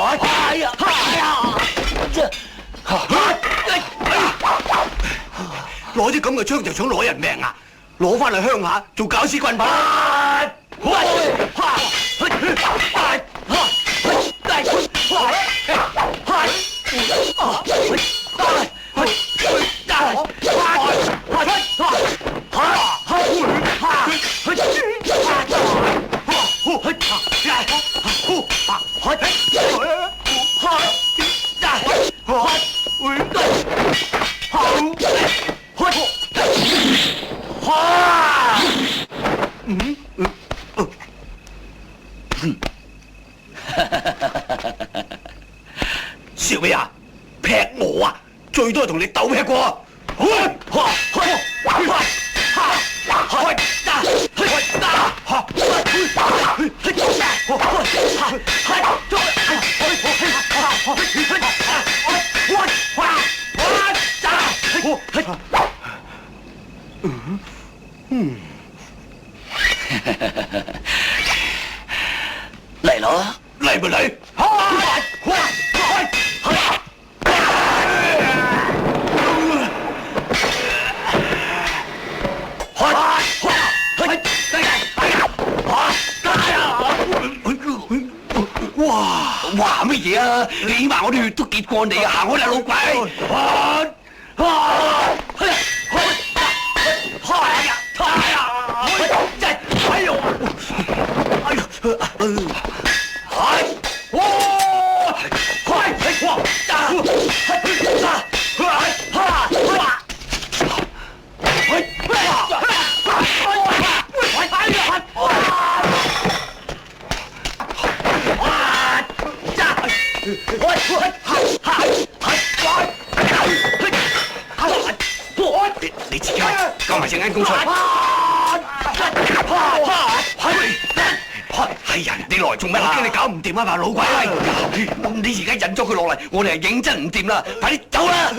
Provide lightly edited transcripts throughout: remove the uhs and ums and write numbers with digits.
哎呀！攞啲咁嘅槍就想攞人命啊！攞翻嚟鄉下做搞屎棍吧！少尉啊，劈我啊，最多同你鬥劈過。嚟咯，嚟咪嚟！哇乜嘢啊？你起碼我啲血都結過你啊！行開啦，老鬼！你自己交埋成間工出嚟。係人哋來做咩？我驚你搞唔掂啊嘛，老鬼！你而家引咗佢落嚟，我哋係認真唔掂啦，快啲走啦！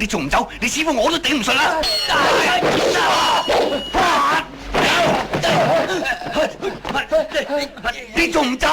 你仲唔走？你師傅我都頂唔順啦！你仲唔走？